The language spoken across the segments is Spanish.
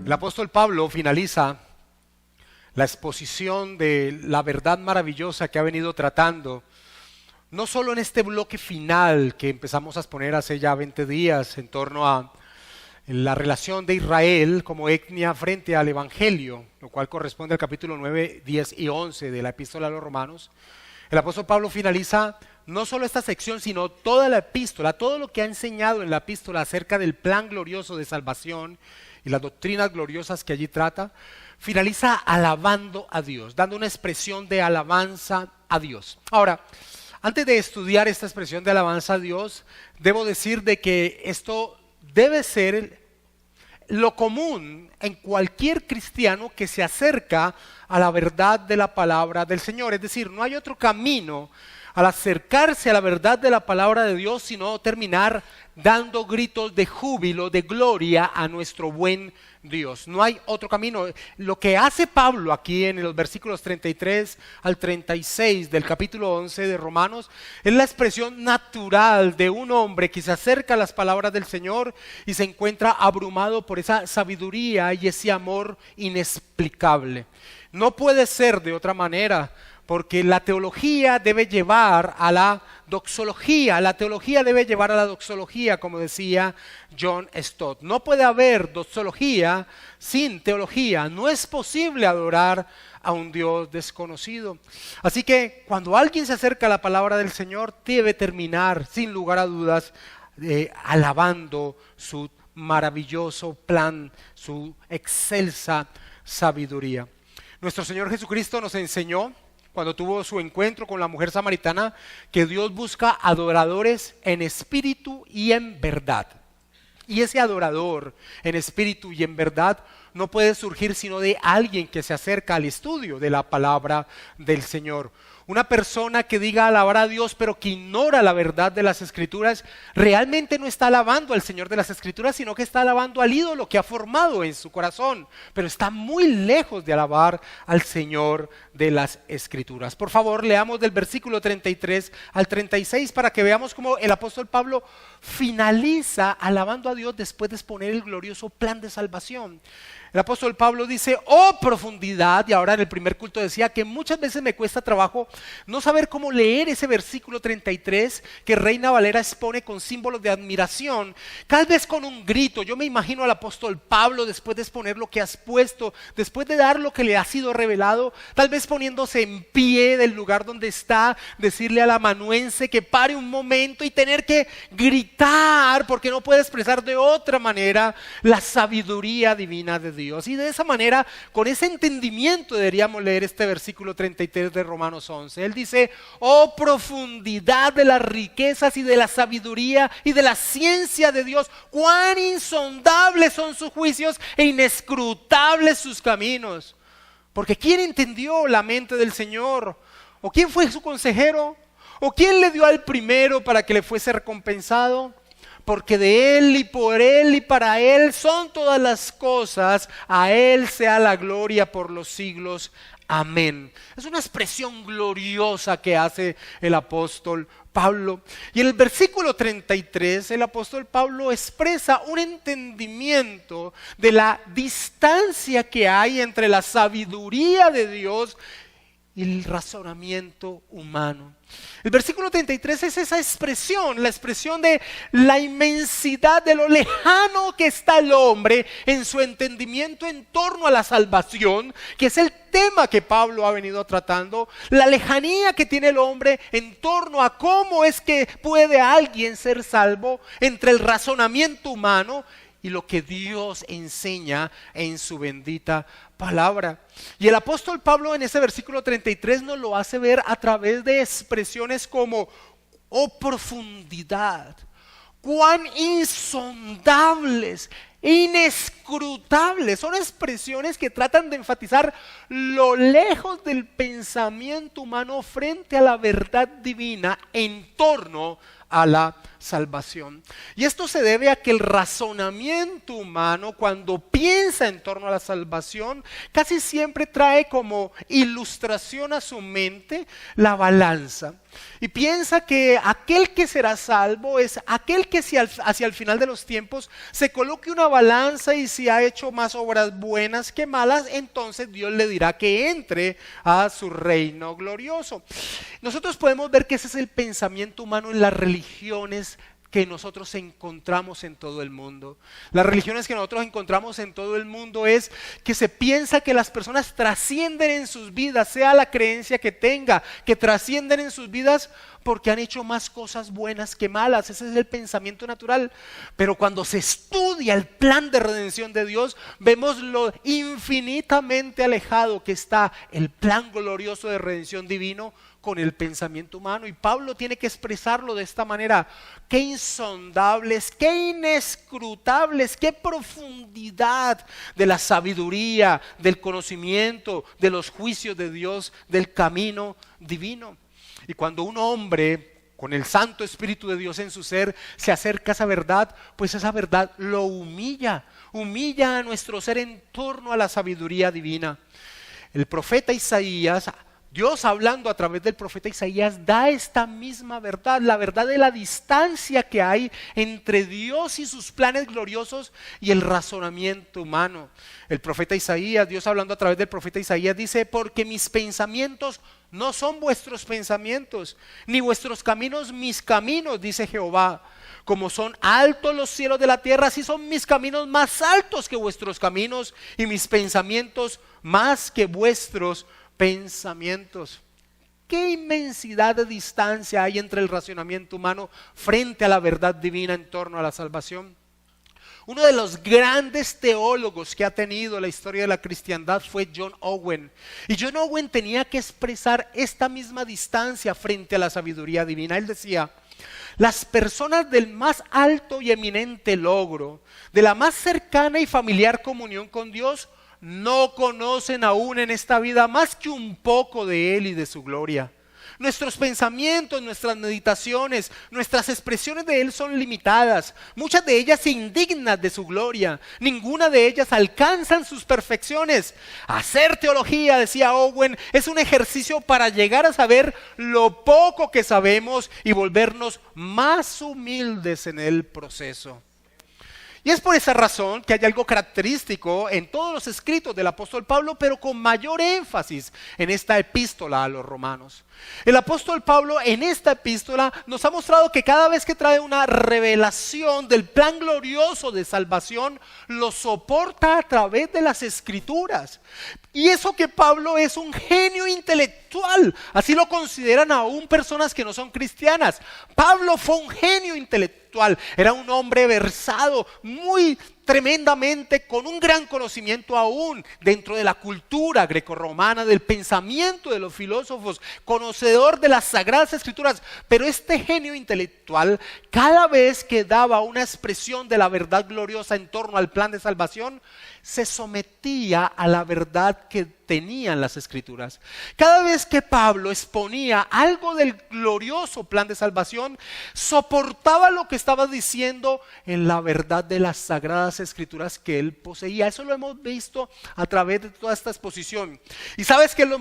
El apóstol Pablo finaliza la exposición de la verdad maravillosa que ha venido tratando, no solo en este bloque final que empezamos a exponer hace ya 20 días en torno a la relación de Israel como etnia frente al Evangelio, lo cual corresponde al capítulo 9, 10 y 11 de la epístola a los Romanos. El apóstol Pablo finaliza no solo esta sección, sino toda la epístola, todo lo que ha enseñado en la epístola acerca del plan glorioso de salvación y las doctrinas gloriosas que allí trata, finaliza alabando a Dios, dando una expresión de alabanza a Dios. Ahora, antes de estudiar esta expresión de alabanza a Dios, debo decir de que esto debe ser lo común en cualquier cristiano que se acerca a la verdad de la palabra del Señor. Es decir, no hay otro camino al acercarse a la verdad de la palabra de Dios sino terminar dando gritos de júbilo, de gloria a nuestro buen Dios. No hay otro camino. Lo que hace Pablo aquí en los versículos 33 al 36 del capítulo 11 de Romanos es la expresión natural de un hombre que se acerca a las palabras del Señor y se encuentra abrumado por esa sabiduría y ese amor inexplicable. No puede ser de otra manera, porque la teología debe llevar a la doxología, como decía John Stott. No puede haber doxología sin teología. No es posible adorar a un Dios desconocido. Así que cuando alguien se acerca a la palabra del Señor, debe terminar, sin lugar a dudas, alabando su maravilloso plan, su excelsa sabiduría. Nuestro Señor Jesucristo nos enseñó, cuando tuvo su encuentro con la mujer samaritana, que Dios busca adoradores en espíritu y en verdad. Y ese adorador en espíritu y en verdad no puede surgir sino de alguien que se acerca al estudio de la palabra del Señor. Una persona que diga alabar a Dios pero que ignora la verdad de las Escrituras, realmente no está alabando al Señor de las Escrituras, sino que está alabando al ídolo que ha formado en su corazón, pero está muy lejos de alabar al Señor de las Escrituras. Por favor, leamos del versículo 33 al 36 para que veamos cómo el apóstol Pablo finaliza alabando a Dios después de exponer el glorioso plan de salvación. El apóstol Pablo dice: oh profundidad, y ahora en el primer culto decía que muchas veces me cuesta trabajo no saber cómo leer ese versículo 33 que Reina Valera expone con símbolos de admiración, tal vez con un grito. Yo me imagino al apóstol Pablo después de exponer lo que has puesto, después de dar lo que le ha sido revelado, tal vez poniéndose en pie del lugar donde está, decirle al amanuense que pare un momento y tener que gritar porque no puede expresar de otra manera la sabiduría divina de Dios. Y de esa manera, con ese entendimiento deberíamos leer este versículo 33 de Romanos 11. Él dice: oh profundidad de las riquezas y de la sabiduría y de la ciencia de Dios, cuán insondables son sus juicios e inescrutables sus caminos. Porque ¿quién entendió la mente del Señor? ¿O quién fue su consejero? ¿O quién le dio al primero para que le fuese recompensado? Porque de Él y por Él y para Él son todas las cosas, a Él sea la gloria por los siglos. Amén. Es una expresión gloriosa que hace el apóstol Pablo. Y en el versículo 33, el apóstol Pablo expresa un entendimiento de la distancia que hay entre la sabiduría de Dios y el razonamiento humano. El versículo 33 es esa expresión, la expresión de la inmensidad de lo lejano que está el hombre en su entendimiento en torno a la salvación, que es el tema que Pablo ha venido tratando, la lejanía que tiene el hombre en torno a cómo es que puede alguien ser salvo entre el razonamiento humano y lo que Dios enseña en su bendita palabra. Y el apóstol Pablo en ese versículo 33 nos lo hace ver a través de expresiones como: oh profundidad, cuán insondables, inescrutables. Son expresiones que tratan de enfatizar lo lejos del pensamiento humano frente a la verdad divina en torno a la salvación. Y esto se debe a que el razonamiento humano, cuando piensa en torno a la salvación, casi siempre trae como ilustración a su mente la balanza. Y piensa que aquel que será salvo es aquel que hacia el final de los tiempos se coloque una balanza, y si ha hecho más obras buenas que malas, entonces Dios le dirá que entre a su reino glorioso. Nosotros podemos ver que ese es el pensamiento humano en las religiones que nosotros encontramos en todo el mundo. Las religiones que nosotros encontramos en todo el mundo es que se piensa que las personas trascienden en sus vidas, sea la creencia que tenga, que trascienden en sus vidas porque han hecho más cosas buenas que malas. Ese es el pensamiento natural. Pero cuando se estudia el plan de redención de Dios, vemos lo infinitamente alejado que está el plan glorioso de redención divino con el pensamiento humano. Y Pablo tiene que expresarlo de esta manera: qué insondables, qué inescrutables, qué profundidad de la sabiduría, del conocimiento, de los juicios de Dios, del camino divino. Y cuando un hombre con el Santo Espíritu de Dios en su ser se acerca a esa verdad, pues esa verdad lo humilla a nuestro ser en torno a la sabiduría divina. El profeta Isaías, Dios hablando a través del profeta Isaías, da esta misma verdad, la verdad de la distancia que hay entre Dios y sus planes gloriosos y el razonamiento humano. El profeta Isaías, Dios hablando a través del profeta Isaías, dice: porque mis pensamientos no son vuestros pensamientos, ni vuestros caminos mis caminos, dice Jehová. Como son altos los cielos de la tierra, así son mis caminos más altos que vuestros caminos, y mis pensamientos más que vuestros pensamientos. ¿Qué inmensidad de distancia hay entre el razonamiento humano frente a la verdad divina en torno a la salvación? Uno de los grandes teólogos que ha tenido la historia de la cristiandad fue John Owen. Y John Owen tenía que expresar esta misma distancia frente a la sabiduría divina. Él decía: las personas del más alto y eminente logro, de la más cercana y familiar comunión con Dios, no conocen aún en esta vida más que un poco de Él y de su gloria. Nuestros pensamientos, nuestras meditaciones, nuestras expresiones de Él son limitadas. Muchas de ellas indignas de su gloria. Ninguna de ellas alcanzan sus perfecciones. Hacer teología, decía Owen, es un ejercicio para llegar a saber lo poco que sabemos y volvernos más humildes en el proceso. Y es por esa razón que hay algo característico en todos los escritos del apóstol Pablo, pero con mayor énfasis en esta epístola a los romanos. El apóstol Pablo en esta epístola nos ha mostrado que cada vez que trae una revelación del plan glorioso de salvación, lo soporta a través de las escrituras. Y eso que Pablo es un genio intelectual, así lo consideran aún personas que no son cristianas. Pablo fue un genio intelectual, era un hombre versado, muy tremendamente, con un gran conocimiento aún dentro de la cultura grecorromana, del pensamiento de los filósofos, conocedor de las sagradas escrituras. Pero este genio intelectual, cada vez que daba una expresión de la verdad gloriosa en torno al plan de salvación, se sometía a la verdad que tenían las escrituras. Cada vez que Pablo exponía algo del glorioso plan de salvación, soportaba lo que estaba diciendo en la verdad de las sagradas escrituras que él poseía. Eso lo hemos visto a través de toda esta exposición. ¿Y sabes qué es lo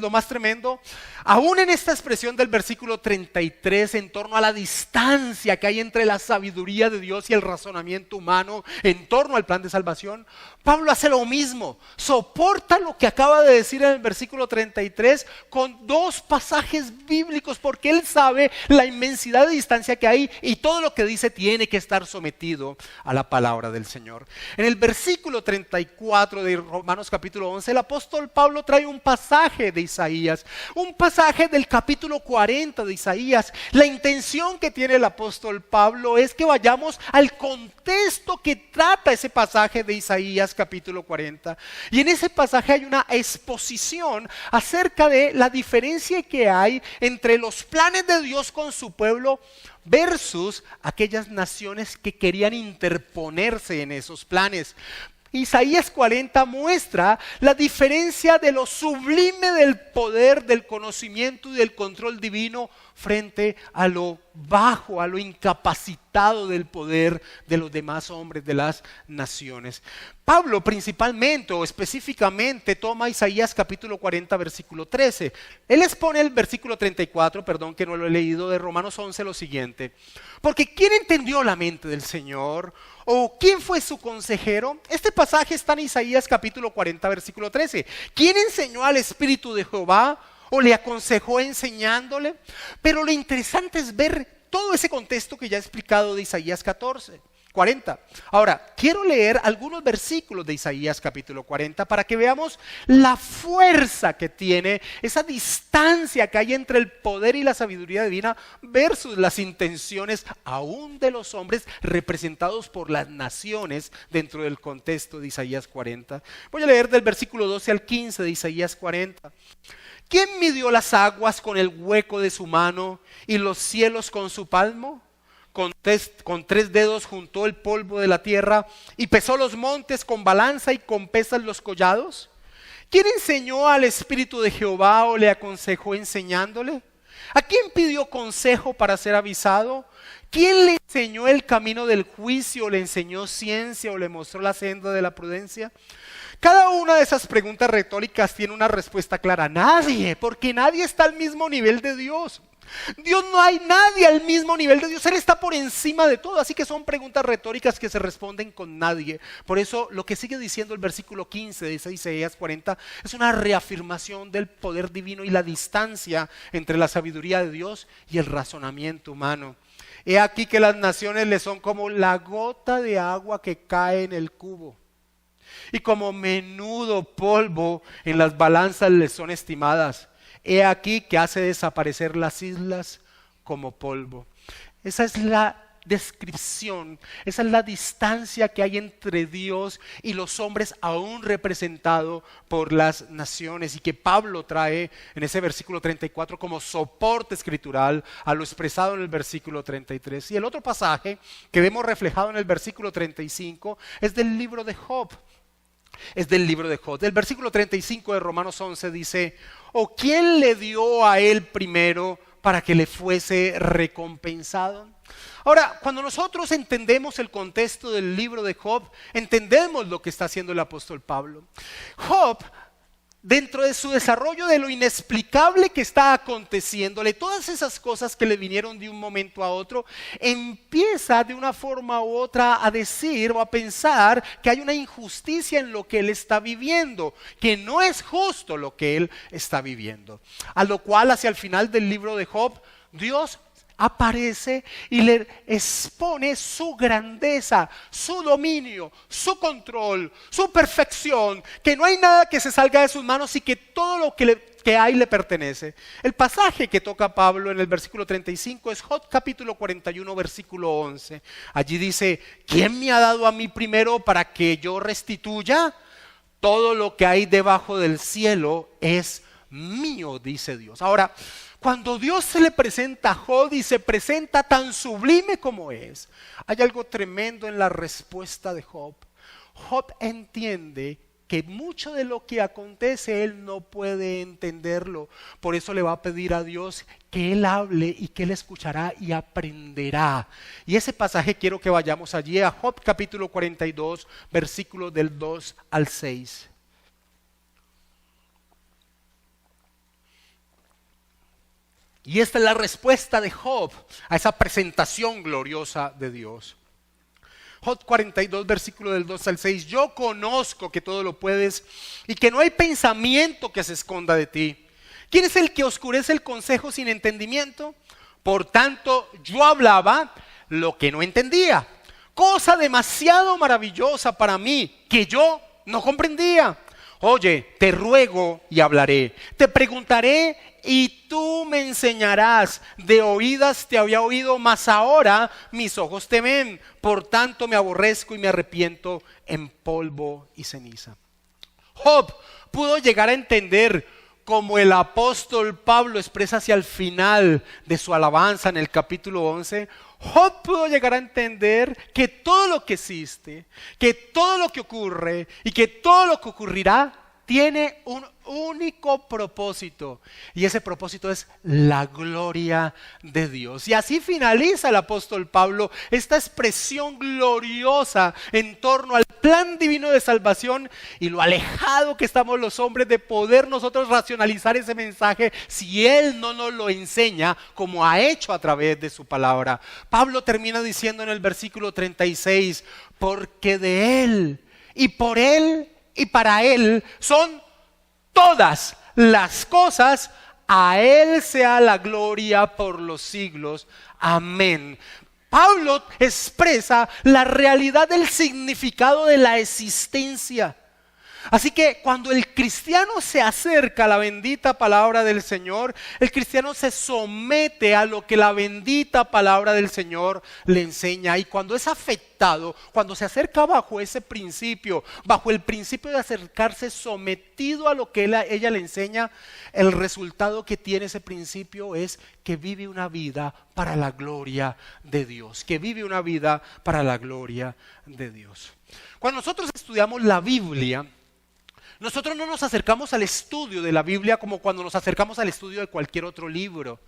más tremendo? Aún en esta expresión del versículo 33 en torno a la distancia que hay entre la sabiduría de Dios y el razonamiento humano en torno al plan de salvación, Pablo hace lo mismo, soporta lo que acaba de decir en el versículo 33 con dos pasajes bíblicos, porque él sabe la inmensidad de distancia que hay y todo lo que dice tiene que estar sometido a la palabra del Señor. En el versículo 34 de Romanos capítulo 11, el apóstol Pablo trae un pasaje de Isaías, un pasaje del capítulo 40 de Isaías. La intención que tiene el apóstol Pablo es que vayamos al contexto que trata ese pasaje de Isaías capítulo 40. Y en ese pasaje hay una exposición acerca de la diferencia que hay entre los planes de Dios con su pueblo versus aquellas naciones que querían interponerse en esos planes. Isaías 40 muestra la diferencia de lo sublime del poder, del conocimiento y del control divino frente a lo bajo, a lo incapacitado del poder de los demás hombres de las naciones. Pablo principalmente o específicamente toma Isaías capítulo 40 versículo 13. Él expone el versículo 34, perdón que no lo he leído, de Romanos 11 lo siguiente: porque ¿quién entendió la mente del Señor? ¿O quién fue su consejero? Este pasaje está en Isaías capítulo 40 versículo 13. ¿Quién enseñó al Espíritu de Jehová? ¿O le aconsejó enseñándole? Pero lo interesante es ver todo ese contexto que ya he explicado de Isaías 40. Ahora, quiero leer algunos versículos de Isaías capítulo 40 para que veamos la fuerza que tiene, esa distancia que hay entre el poder y la sabiduría divina versus las intenciones aún de los hombres representados por las naciones dentro del contexto de Isaías 40. Voy a leer del versículo 12 al 15 de Isaías 40. ¿Quién midió las aguas con el hueco de su mano y los cielos con su palmo? Con tres dedos juntó el polvo de la tierra y pesó los montes con balanza y con pesas los collados. ¿Quién enseñó al Espíritu de Jehová o le aconsejó enseñándole? ¿A quién pidió consejo para ser avisado? ¿Quién le enseñó el camino del juicio, o le enseñó ciencia o le mostró la senda de la prudencia? Cada una de esas preguntas retóricas tiene una respuesta clara. Nadie, porque nadie está al mismo nivel de Dios. Dios, no hay nadie al mismo nivel de Dios. Él está por encima de todo. Así que son preguntas retóricas que se responden con nadie. Por eso lo que sigue diciendo el versículo 15 de Isaías 40 es una reafirmación del poder divino y la distancia entre la sabiduría de Dios y el razonamiento humano. He aquí que las naciones le son como la gota de agua que cae en el cubo, y como menudo polvo en las balanzas les son estimadas. He aquí que hace desaparecer las islas como polvo. Esa es la descripción, esa es la distancia que hay entre Dios y los hombres aún representado por las naciones, y que Pablo trae en ese versículo 34 como soporte escritural a lo expresado en el versículo 33. Y el otro pasaje que vemos reflejado en el versículo 35 es del libro de Job. Del versículo 35 de Romanos 11 dice: ¿o quién le dio a él primero para que le fuese recompensado? Ahora, cuando nosotros entendemos el contexto del libro de Job, entendemos lo que está haciendo el apóstol Pablo. Job, dentro de su desarrollo de lo inexplicable que está aconteciéndole, todas esas cosas que le vinieron de un momento a otro, empieza de una forma u otra a decir o a pensar que hay una injusticia en lo que él está viviendo, que no es justo lo que él está viviendo. A lo cual, hacia el final del libro de Job, Dios aparece y le expone su grandeza, su dominio, su control, su perfección, que no hay nada que se salga de sus manos y que todo lo que hay le pertenece. El pasaje que toca Pablo en el versículo 35 es Job capítulo 41 versículo 11. Allí dice: ¿quién me ha dado a mí primero para que yo restituya? Todo lo que hay debajo del cielo es mío, dice Dios. Ahora, cuando Dios se le presenta a Job y se presenta tan sublime como es, hay algo tremendo en la respuesta de Job. Job entiende que mucho de lo que acontece él no puede entenderlo. Por eso le va a pedir a Dios que él hable y que él escuchará y aprenderá. Y ese pasaje quiero que vayamos allí a Job capítulo 42, versículos del 2 al 6. Y esta es la respuesta de Job a esa presentación gloriosa de Dios. Job 42, versículo del 2 al 6. Yo conozco que todo lo puedes y que no hay pensamiento que se esconda de ti. ¿Quién es el que oscurece el consejo sin entendimiento? Por tanto, yo hablaba lo que no entendía, cosa demasiado maravillosa para mí que yo no comprendía. Oye, te ruego y hablaré, te preguntaré y tú me enseñarás. De oídas te había oído, mas ahora mis ojos te ven. Por tanto me aborrezco y me arrepiento en polvo y ceniza. Job pudo llegar a entender, como el apóstol Pablo expresa hacia el final de su alabanza en el capítulo 11, Job pudo llegar a entender que todo lo que existe, que todo lo que ocurre y que todo lo que ocurrirá tiene un único propósito, y ese propósito es la gloria de Dios. Y así finaliza el apóstol Pablo esta expresión gloriosa en torno al plan divino de salvación y lo alejado que estamos los hombres de poder nosotros racionalizar ese mensaje si Él no nos lo enseña como ha hecho a través de su palabra. Pablo termina diciendo en el versículo 36, porque de Él y por Él y para Él son todas las cosas, a Él sea la gloria por los siglos. Amén. Pablo expresa la realidad del significado de la existencia. Así que cuando el cristiano se acerca a la bendita palabra del Señor, el cristiano se somete a lo que la bendita palabra del Señor le enseña. Y cuando es afectado, cuando se acerca bajo ese principio, bajo el principio de acercarse sometido a lo que ella le enseña, el resultado que tiene ese principio es que vive una vida para la gloria de Dios. Que vive una vida para la gloria de Dios. Cuando nosotros estudiamos la Biblia, nosotros no nos acercamos al estudio de la Biblia como cuando nos acercamos al estudio de cualquier otro libro.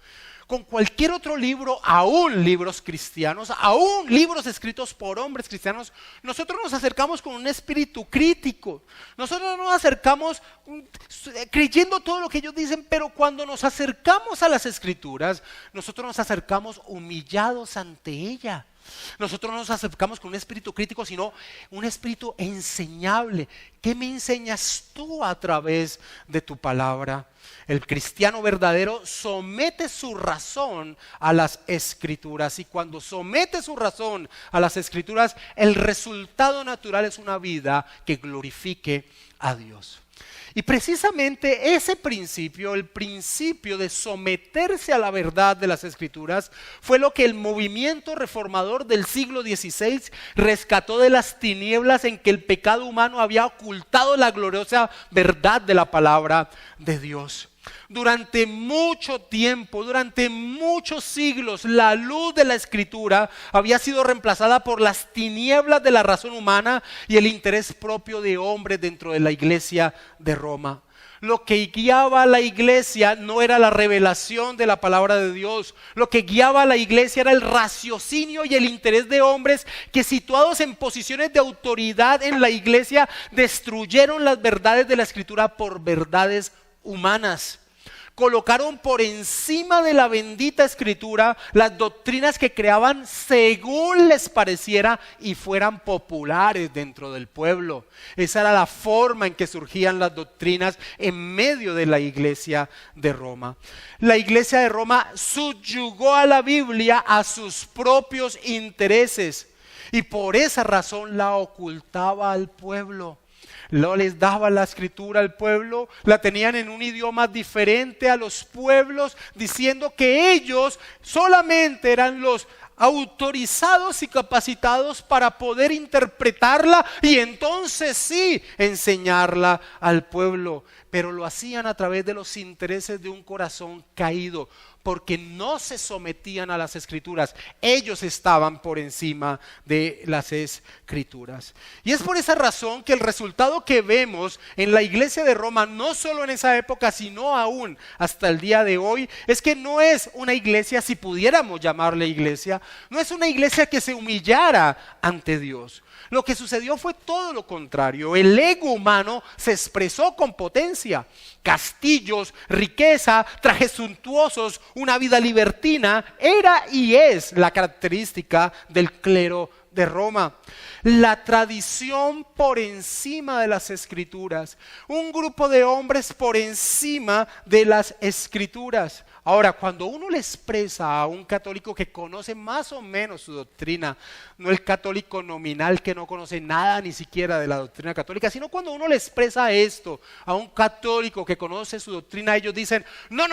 Con cualquier otro libro, aún libros cristianos, aún libros escritos por hombres cristianos, nosotros nos acercamos con un espíritu crítico. Nosotros no nos acercamos creyendo todo lo que ellos dicen, pero cuando nos acercamos a las Escrituras, nosotros nos acercamos humillados ante ella. Nosotros no nos acercamos con un espíritu crítico, sino un espíritu enseñable. ¿Qué me enseñas tú a través de tu palabra? El cristiano verdadero somete su razón a las Escrituras, y cuando somete su razón a las Escrituras, el resultado natural es una vida que glorifique a Dios. Y precisamente ese principio, el principio de someterse a la verdad de las Escrituras, fue lo que el movimiento reformador del siglo XVI rescató de las tinieblas en que el pecado humano había ocultado la gloriosa verdad de la palabra de Dios. Durante mucho tiempo, durante muchos siglos, la luz de la Escritura había sido reemplazada por las tinieblas de la razón humana y el interés propio de hombres dentro de la iglesia de Roma. Lo que guiaba a la iglesia no era la revelación de la palabra de Dios. Lo que guiaba a la iglesia era el raciocinio y el interés de hombres que, situados en posiciones de autoridad en la iglesia, destruyeron las verdades de la Escritura por verdades humanas. Colocaron por encima de la bendita Escritura las doctrinas que creaban según les pareciera y fueran populares dentro del pueblo. Esa era la forma en que surgían las doctrinas en medio de la iglesia de Roma. La iglesia de Roma subyugó a la Biblia a sus propios intereses y por esa razón la ocultaba al pueblo. No les daba la Escritura al pueblo, la tenían en un idioma diferente a los pueblos, diciendo que ellos solamente eran los autorizados y capacitados para poder interpretarla y entonces sí enseñarla al pueblo. Pero lo hacían a través de los intereses de un corazón caído, porque no se sometían a las Escrituras. Ellos estaban por encima de las Escrituras. Y es por esa razón que el resultado que vemos en la iglesia de Roma, no solo en esa época, sino aún hasta el día de hoy, es que no es una iglesia, si pudiéramos llamarle iglesia, no es una iglesia que se humillara ante Dios. Lo que sucedió fue todo lo contrario. El ego humano se expresó con potencia. Castillos, riqueza, trajes suntuosos, una vida libertina era y es la característica del clero de Roma. La tradición por encima de las Escrituras. Un grupo de hombres por encima de las Escrituras. Ahora, cuando uno le expresa a un católico que conoce más o menos su doctrina, no el católico nominal que no conoce nada ni siquiera de la doctrina católica, sino cuando uno le expresa esto a un católico que conoce su doctrina, ellos dicen, no,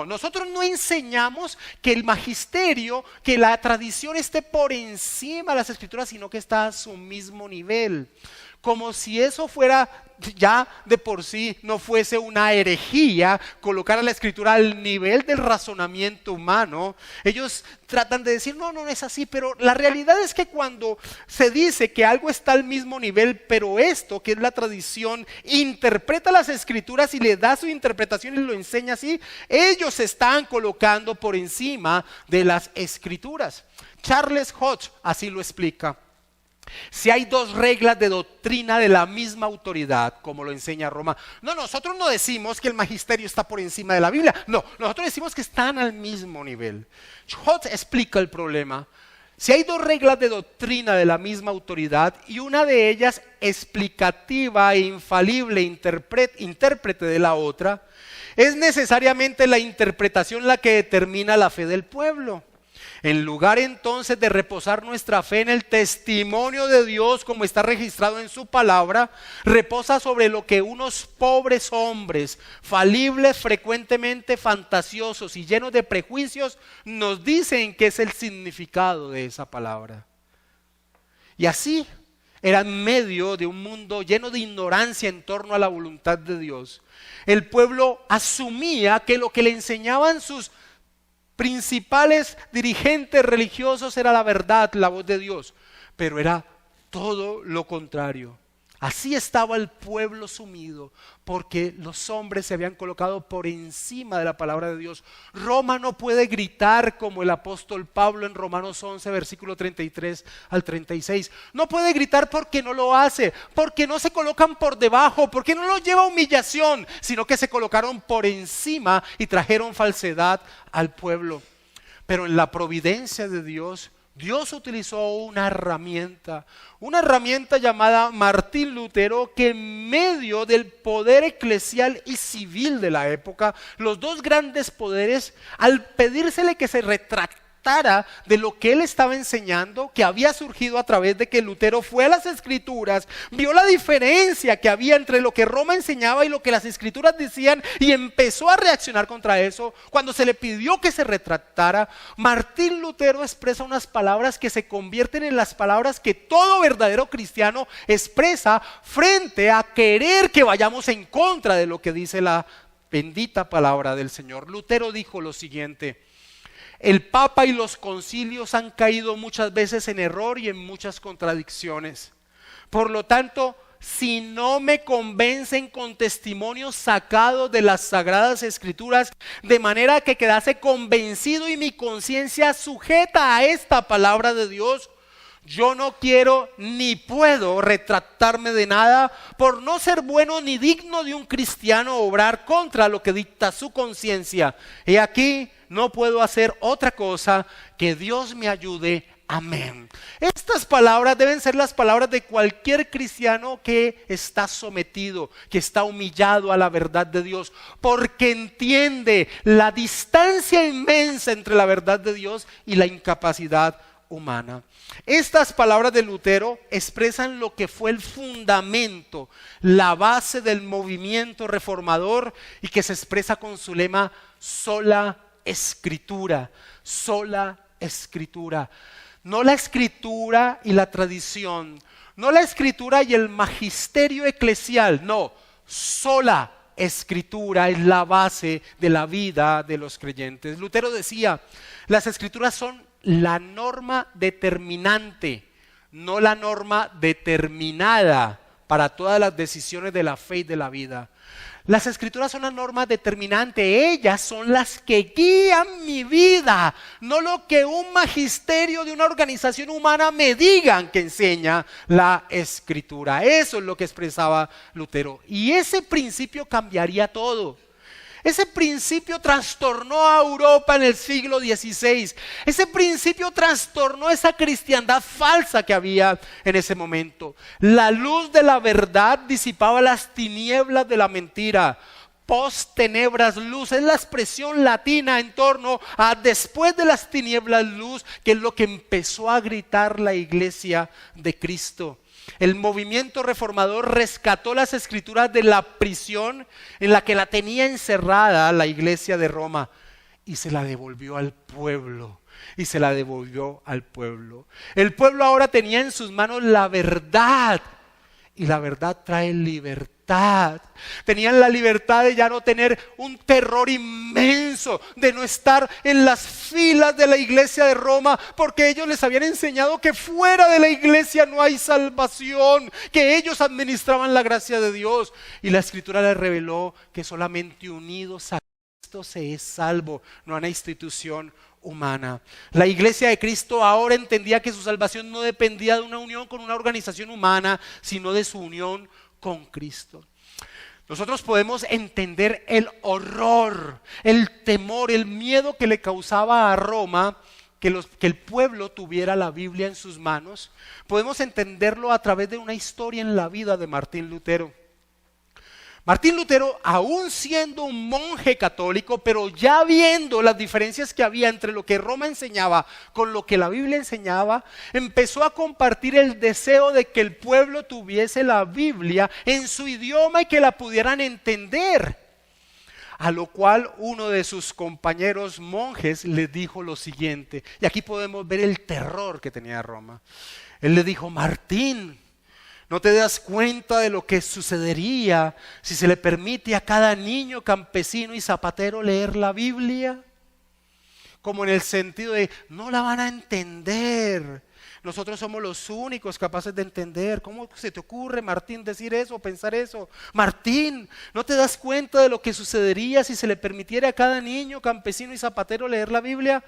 nosotros no enseñamos que el magisterio, que la tradición esté por encima de las Escrituras, sino que está a su mismo nivel. Como si eso fuera ya de por sí no fuese una herejía colocar a la escritura al nivel del razonamiento humano. Ellos tratan de decir, no es así, pero la realidad es que cuando se dice que algo está al mismo nivel, pero esto, que es la tradición, interpreta las escrituras y le da su interpretación y lo enseña así, ellos se están colocando por encima de las escrituras. Charles Hodge así lo explica. Si hay dos reglas de doctrina de la misma autoridad, como lo enseña Roma, nosotros no decimos que el magisterio está por encima de la Biblia, nosotros decimos que están al mismo nivel. Hodge explica el problema. Si hay dos reglas de doctrina de la misma autoridad y una de ellas explicativa e infalible intérprete de la otra, es necesariamente la interpretación la que determina la fe del pueblo. En lugar entonces de reposar nuestra fe en el testimonio de Dios como está registrado en su palabra, reposa sobre lo que unos pobres hombres, falibles, frecuentemente fantasiosos y llenos de prejuicios, nos dicen que es el significado de esa palabra. Y así era en medio de un mundo lleno de ignorancia en torno a la voluntad de Dios. El pueblo asumía que lo que le enseñaban sus principales dirigentes religiosos era la verdad, la voz de Dios, pero era todo lo contrario. Así estaba el pueblo sumido, porque los hombres se habían colocado por encima de la palabra de Dios. Roma no puede gritar como el apóstol Pablo en Romanos 11, versículo 33 al 36. No puede gritar porque no lo hace, porque no se colocan por debajo, porque no los lleva a humillación, sino que se colocaron por encima y trajeron falsedad al pueblo. Pero en la providencia de Dios, Dios utilizó una herramienta llamada Martín Lutero, que en medio del poder eclesial y civil de la época, los dos grandes poderes, al pedírsele que se retractara de lo que él estaba enseñando, que había surgido a través de que Lutero fue a las escrituras, vio la diferencia que había entre lo que Roma enseñaba y lo que las escrituras decían y empezó a reaccionar contra eso. Cuando se le pidió que se retractara, Martín Lutero expresa unas palabras que se convierten en las palabras que todo verdadero cristiano expresa frente a querer que vayamos en contra de lo que dice la bendita palabra del Señor. Lutero dijo lo siguiente: el Papa y los concilios han caído muchas veces en error y en muchas contradicciones. Por lo tanto, si no me convencen con testimonios sacados de las Sagradas Escrituras, de manera que quedase convencido y mi conciencia sujeta a esta palabra de Dios, yo no quiero ni puedo retractarme de nada, por no ser bueno ni digno de un cristiano obrar contra lo que dicta su conciencia. He aquí, no puedo hacer otra cosa, que Dios me ayude. Amén. Estas palabras deben ser las palabras de cualquier cristiano que está sometido, que está humillado a la verdad de Dios, porque entiende la distancia inmensa entre la verdad de Dios y la incapacidad humana. Estas palabras de Lutero expresan lo que fue el fundamento, la base del movimiento reformador, y que se expresa con su lema sola escritura, sola escritura. No la escritura y la tradición, no la escritura y el magisterio eclesial, no, sola escritura es la base de la vida de los creyentes. Lutero decía, las escrituras son la norma determinante, no la norma determinada para todas las decisiones de la fe y de la vida. Las escrituras son la norma determinante, ellas son las que guían mi vida, no lo que un magisterio de una organización humana me digan que enseña la escritura. Eso es lo que expresaba Lutero, y ese principio cambiaría todo. Ese principio trastornó a Europa en el siglo XVI. Ese principio trastornó esa cristiandad falsa que había en ese momento. La luz de la verdad disipaba las tinieblas de la mentira. Post tenebras luz es la expresión latina en torno a después de las tinieblas luz, que es lo que empezó a gritar la iglesia de Cristo. El movimiento reformador rescató las escrituras de la prisión en la que la tenía encerrada la iglesia de Roma y se la devolvió al pueblo. Y se la devolvió al pueblo. El pueblo ahora tenía en sus manos la verdad y la verdad trae libertad. Tenían la libertad de ya no tener un terror inmenso, de no estar en las filas de la iglesia de Roma, porque ellos les habían enseñado que fuera de la iglesia no hay salvación, que ellos administraban la gracia de Dios. Y la Escritura les reveló que solamente unidos a Cristo se es salvo, no a una institución humana. La iglesia de Cristo ahora entendía que su salvación no dependía de una unión con una organización humana, sino de su unión con Cristo. Nosotros podemos entender el horror, el temor, el miedo que le causaba a Roma que el pueblo tuviera la Biblia en sus manos. Podemos entenderlo a través de una historia en la vida de Martín Lutero. Martín Lutero, aún siendo un monje católico, pero ya viendo las diferencias que había entre lo que Roma enseñaba con lo que la Biblia enseñaba, empezó a compartir el deseo de que el pueblo tuviese la Biblia en su idioma y que la pudieran entender. A lo cual uno de sus compañeros monjes le dijo lo siguiente, y aquí podemos ver el terror que tenía Roma. Él le dijo: Martín, ¿no te das cuenta de lo que sucedería si se le permite a cada niño, campesino y zapatero leer la Biblia? Como en el sentido de, no la van a entender. Nosotros somos los únicos capaces de entender. ¿Cómo se te ocurre, Martín, decir eso, pensar eso? Martín, ¿no te das cuenta de lo que sucedería si se le permitiera a cada niño, campesino y zapatero leer la Biblia?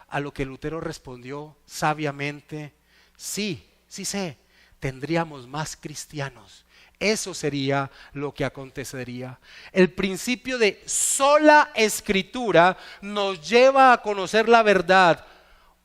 A lo que Lutero respondió sabiamente: sí, sí sé. Tendríamos más cristianos. Eso sería lo que acontecería. El principio de sola escritura nos lleva a conocer la verdad.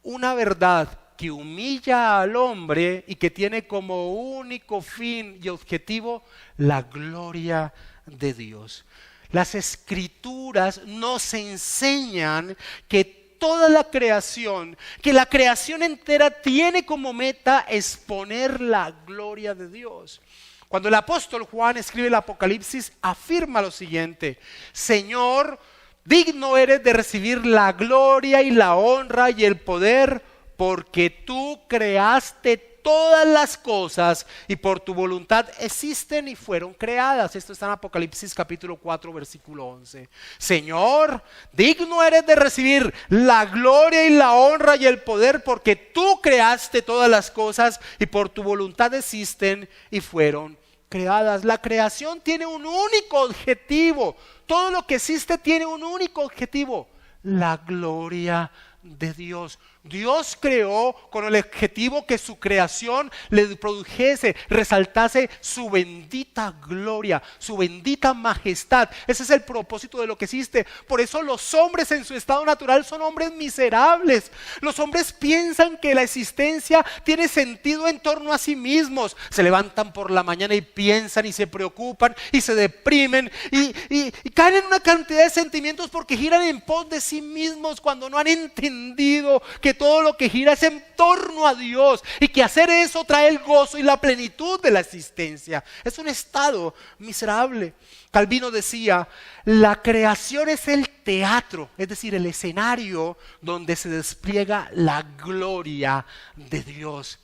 Una verdad que humilla al hombre y que tiene como único fin y objetivo la gloria de Dios. Las escrituras nos enseñan que toda la creación, que la creación entera tiene como meta exponer la gloria de Dios. Cuando el apóstol Juan escribe el Apocalipsis, afirma lo siguiente: Señor, digno eres de recibir la gloria y la honra y el poder, porque tú creaste todas las cosas y por tu voluntad existen y fueron creadas. Esto está en Apocalipsis capítulo 4 versículo 11. Señor, digno eres de recibir la gloria y la honra y el poder, porque tú creaste todas las cosas y por tu voluntad existen y fueron creadas. La creación tiene un único objetivo. Todo lo que existe tiene un único objetivo: la gloria de Dios. Dios creó con el objetivo que su creación le produjese, resaltase su bendita gloria, su bendita majestad. Ese es el propósito de lo que existe. Por eso los hombres en su estado natural son hombres miserables. Los hombres piensan que la existencia tiene sentido en torno a sí mismos. Se levantan por la mañana y piensan y se preocupan y se deprimen y caen en una cantidad de sentimientos porque giran en pos de sí mismos, cuando no han entendido que todo lo que gira es en torno a Dios y que hacer eso trae el gozo y la plenitud de la existencia. Es un estado miserable. Calvino decía: la creación es el teatro, es decir, el escenario donde se despliega la gloria de Dios.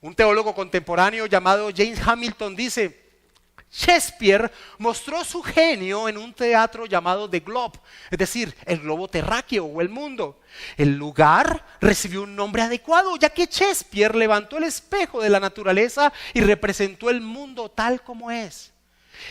Un teólogo contemporáneo llamado James Hamilton dice: Shakespeare mostró su genio en un teatro llamado The Globe, es decir, el globo terráqueo o el mundo. El lugar recibió un nombre adecuado, ya que Shakespeare levantó el espejo de la naturaleza y representó el mundo tal como es.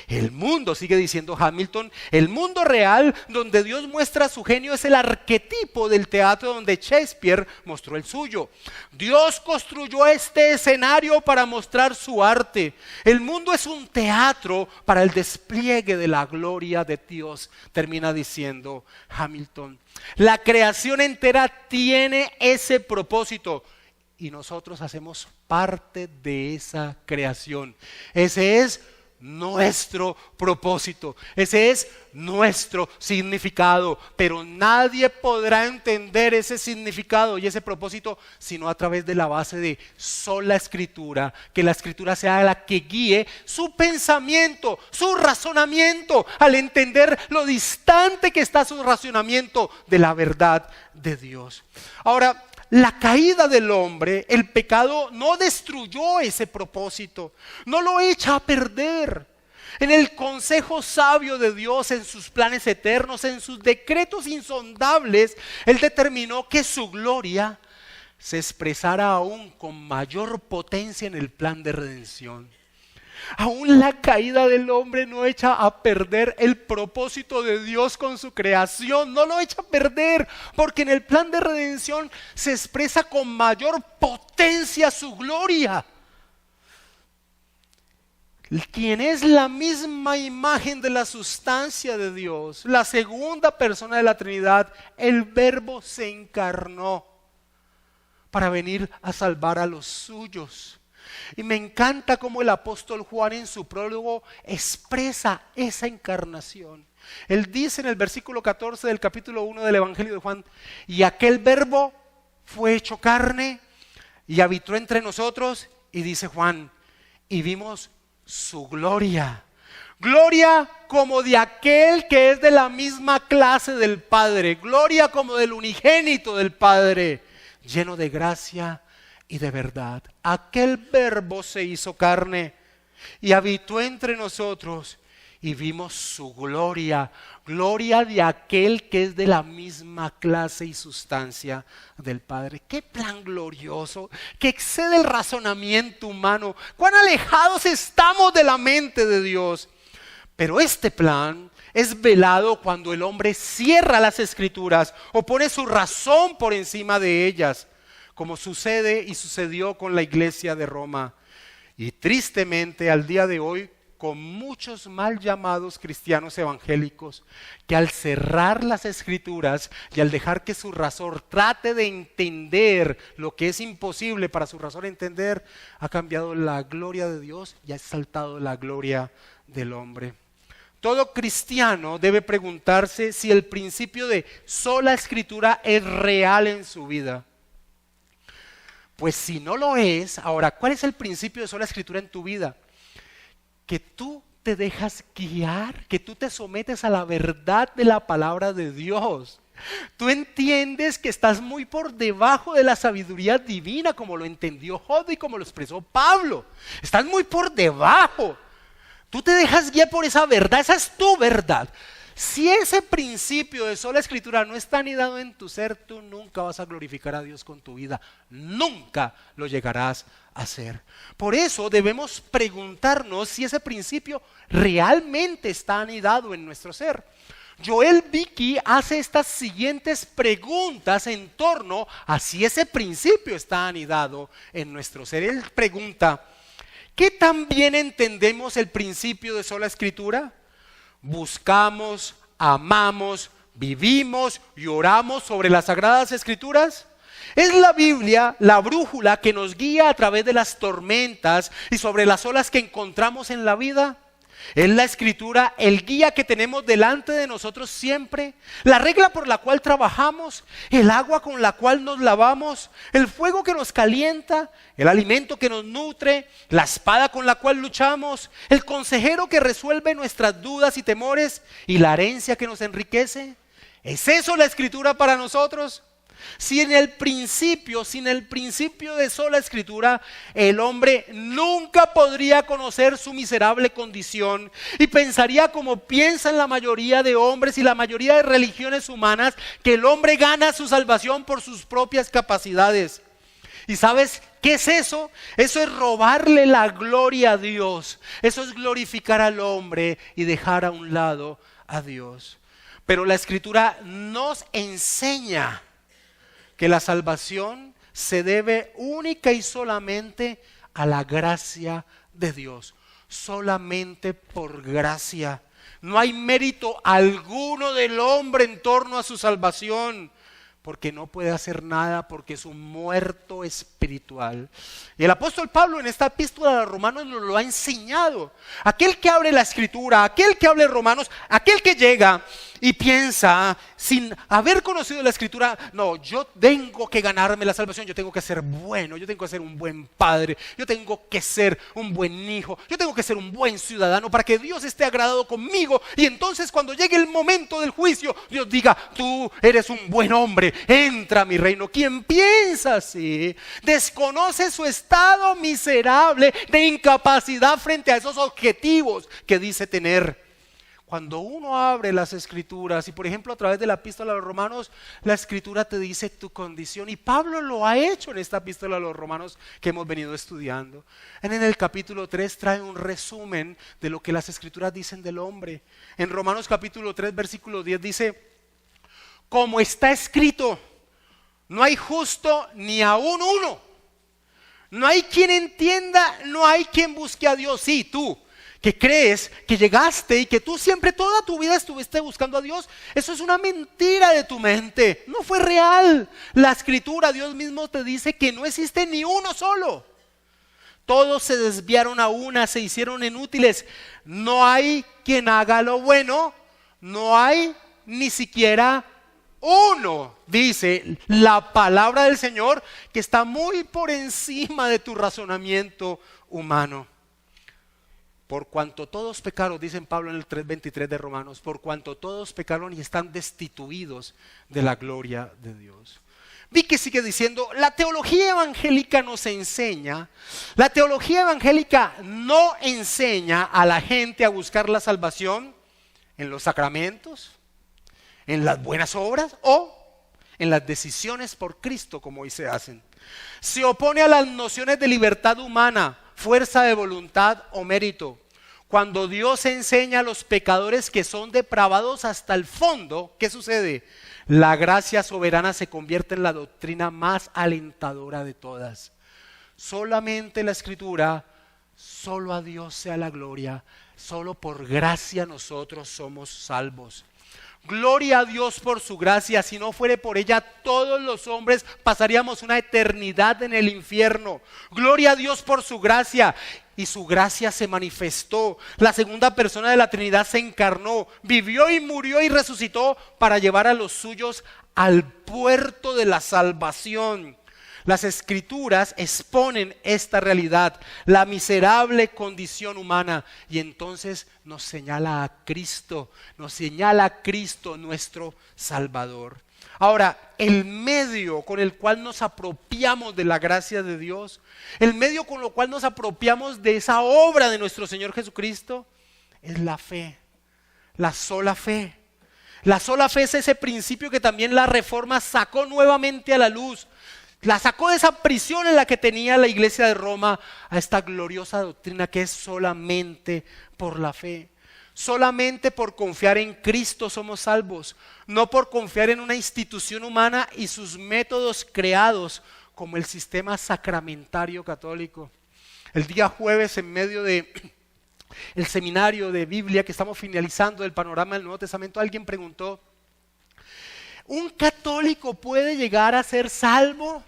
El mundo, sigue diciendo Hamilton, el mundo real donde Dios muestra su genio es el arquetipo del teatro donde Shakespeare mostró el suyo. Dios construyó este escenario para mostrar su arte. El mundo es un teatro para el despliegue de la gloria de Dios, termina diciendo Hamilton. La creación entera tiene ese propósito y nosotros hacemos parte de esa creación. Ese es nuestro propósito, ese es nuestro significado, pero nadie podrá entender ese significado y ese propósito sino a través de la base de sola escritura, que la escritura sea la que guíe su pensamiento, su razonamiento, al entender lo distante que está su razonamiento de la verdad de Dios. Ahora, la caída del hombre, el pecado no destruyó ese propósito, no lo echa a perder. En el consejo sabio de Dios, en sus planes eternos, en sus decretos insondables, Él determinó que su gloria se expresara aún con mayor potencia en el plan de redención. Aún la caída del hombre no echa a perder el propósito de Dios con su creación, no lo echa a perder, porque en el plan de redención se expresa con mayor potencia su gloria. Quien es la misma imagen de la sustancia de Dios, la segunda persona de la Trinidad, el Verbo se encarnó para venir a salvar a los suyos. Y me encanta cómo el apóstol Juan en su prólogo expresa esa encarnación. Él dice en el versículo 14 del capítulo 1 del Evangelio de Juan: y aquel Verbo fue hecho carne y habitó entre nosotros, y dice Juan, y vimos su gloria. Gloria como de aquel que es de la misma clase del Padre. Gloria como del unigénito del Padre, lleno de gracia y de verdad. Aquel Verbo se hizo carne y habitó entre nosotros, y vimos su gloria, gloria de aquel que es de la misma clase y sustancia del Padre. Qué plan glorioso, que excede el razonamiento humano. Cuán alejados estamos de la mente de Dios. Pero este plan es velado cuando el hombre cierra las Escrituras o pone su razón por encima de ellas, como sucede y sucedió con la iglesia de Roma. Y tristemente al día de hoy, con muchos mal llamados cristianos evangélicos, que al cerrar las Escrituras y al dejar que su razón trate de entender lo que es imposible para su razón entender, ha cambiado la gloria de Dios y ha exaltado la gloria del hombre. Todo cristiano debe preguntarse si el principio de sola Escritura es real en su vida. Pues si no lo es, ahora, ¿cuál es el principio de sola Escritura en tu vida? Que tú te dejas guiar, que tú te sometes a la verdad de la palabra de Dios. Tú entiendes que estás muy por debajo de la sabiduría divina, como lo entendió Job y como lo expresó Pablo. Estás muy por debajo. Tú te dejas guiar por esa verdad, esa es tu verdad. Si ese principio de sola Escritura no está anidado en tu ser, tú nunca vas a glorificar a Dios con tu vida. Nunca lo llegarás a hacer. Por eso debemos preguntarnos si ese principio realmente está anidado en nuestro ser. Joel Vicky hace estas siguientes preguntas en torno a si ese principio está anidado en nuestro ser. Él pregunta: ¿qué tan bien entendemos el principio de sola Escritura? ¿Buscamos, amamos, vivimos y oramos sobre las Sagradas Escrituras? ¿Es la Biblia la brújula que nos guía a través de las tormentas y sobre las olas que encontramos en la vida? ¿Es la Escritura el guía que tenemos delante de nosotros siempre? ¿La regla por la cual trabajamos? ¿El agua con la cual nos lavamos? ¿El fuego que nos calienta? ¿El alimento que nos nutre? ¿La espada con la cual luchamos? ¿El consejero que resuelve nuestras dudas y temores? ¿Y la herencia que nos enriquece? ¿Es eso la Escritura para nosotros? Sin el principio de sola Escritura, el hombre nunca podría conocer su miserable condición y pensaría como piensan la mayoría de hombres y la mayoría de religiones humanas, que el hombre gana su salvación por sus propias capacidades. ¿Y sabes qué es eso? Eso es robarle la gloria a Dios. Eso es glorificar al hombre y dejar a un lado a Dios. Pero la Escritura nos enseña que la salvación se debe única y solamente a la gracia de Dios. Solamente por gracia. No hay mérito alguno del hombre en torno a su salvación, porque no puede hacer nada, porque es un muerto espiritual. Y el apóstol Pablo en esta epístola a los Romanos nos lo ha enseñado. Aquel que abre la Escritura, aquel que abre Romanos, aquel que llega y piensa, sin haber conocido la Escritura, no, yo tengo que ganarme la salvación, yo tengo que ser bueno, yo tengo que ser un buen padre, yo tengo que ser un buen hijo, yo tengo que ser un buen ciudadano para que Dios esté agradado conmigo, y entonces cuando llegue el momento del juicio, Dios diga, tú eres un buen hombre, entra a mi reino. Quien piensa así, desconoce su estado miserable de incapacidad frente a esos objetivos que dice tener. Cuando uno abre las Escrituras y por ejemplo a través de la epístola a los Romanos, la Escritura te dice tu condición, y Pablo lo ha hecho en esta epístola a los Romanos que hemos venido estudiando. En el capítulo 3 trae un resumen de lo que las Escrituras dicen del hombre. En Romanos capítulo 3 versículo 10 dice, como está escrito, no hay justo ni aún uno, no hay quien entienda, no hay quien busque a Dios. Sí, tú que crees que llegaste y que tú siempre toda tu vida estuviste buscando a Dios, eso es una mentira de tu mente, no fue real. La Escritura, Dios mismo te dice que no existe ni uno solo. Todos se desviaron a una, se hicieron inútiles. No hay quien haga lo bueno, no hay ni siquiera uno, dice la palabra del Señor, que está muy por encima de tu razonamiento humano. Por cuanto todos pecaron, dicen Pablo en el 3:23 de Romanos, por cuanto todos pecaron y están destituidos de la gloria de Dios. Vi que sigue diciendo, la teología evangélica nos enseña, la teología evangélica no enseña a la gente a buscar la salvación en los sacramentos, en las buenas obras o en las decisiones por Cristo como hoy se hacen. Se opone a las nociones de libertad humana, fuerza de voluntad o mérito. Cuando Dios enseña a los pecadores que son depravados hasta el fondo, ¿qué sucede? La gracia soberana se convierte en la doctrina más alentadora de todas. Solamente la Escritura, solo a Dios sea la gloria, solo por gracia nosotros somos salvos. Gloria a Dios por su gracia, si no fuere por ella todos los hombres pasaríamos una eternidad en el infierno. Gloria a Dios por su gracia, y su gracia se manifestó. La segunda persona de la Trinidad se encarnó, vivió y murió y resucitó para llevar a los suyos al puerto de la salvación. Las Escrituras exponen esta realidad, la miserable condición humana, y entonces nos señala a Cristo, nuestro Salvador. Ahora, el medio con el cual nos apropiamos de la gracia de Dios, el medio con el cual nos apropiamos de esa obra de nuestro Señor Jesucristo, es la fe, la sola fe. La sola fe es ese principio que también la Reforma sacó nuevamente a la luz. La sacó de esa prisión en la que tenía la iglesia de Roma a esta gloriosa doctrina que es solamente por la fe. Solamente por confiar en Cristo somos salvos, no por confiar en una institución humana y sus métodos creados como el sistema sacramentario católico. El día jueves, en medio de el seminario de Biblia que estamos finalizando del panorama del Nuevo Testamento, alguien preguntó, ¿un católico puede llegar a ser salvo?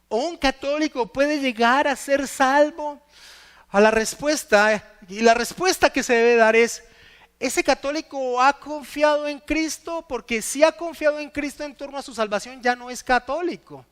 ¿O un católico puede llegar a ser salvo? A la respuesta, y la respuesta que se debe dar es, ¿ese católico ha confiado en Cristo? Porque si ha confiado en Cristo en torno a su salvación ya no es católico.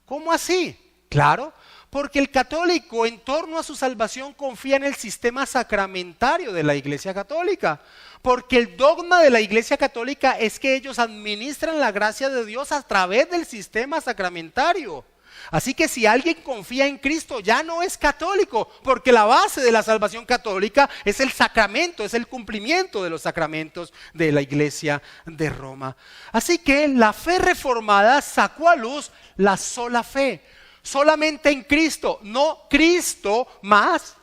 ¿Cómo así? Claro, porque el católico en torno a su salvación confía en el sistema sacramentario de la Iglesia Católica. Porque el dogma de la Iglesia Católica es que ellos administran la gracia de Dios a través del sistema sacramentario. Así que si alguien confía en Cristo ya no es católico, porque la base de la salvación católica es el sacramento, es el cumplimiento de los sacramentos de la Iglesia de Roma. Así que la fe reformada sacó a luz la sola fe, solamente en Cristo, no Cristo más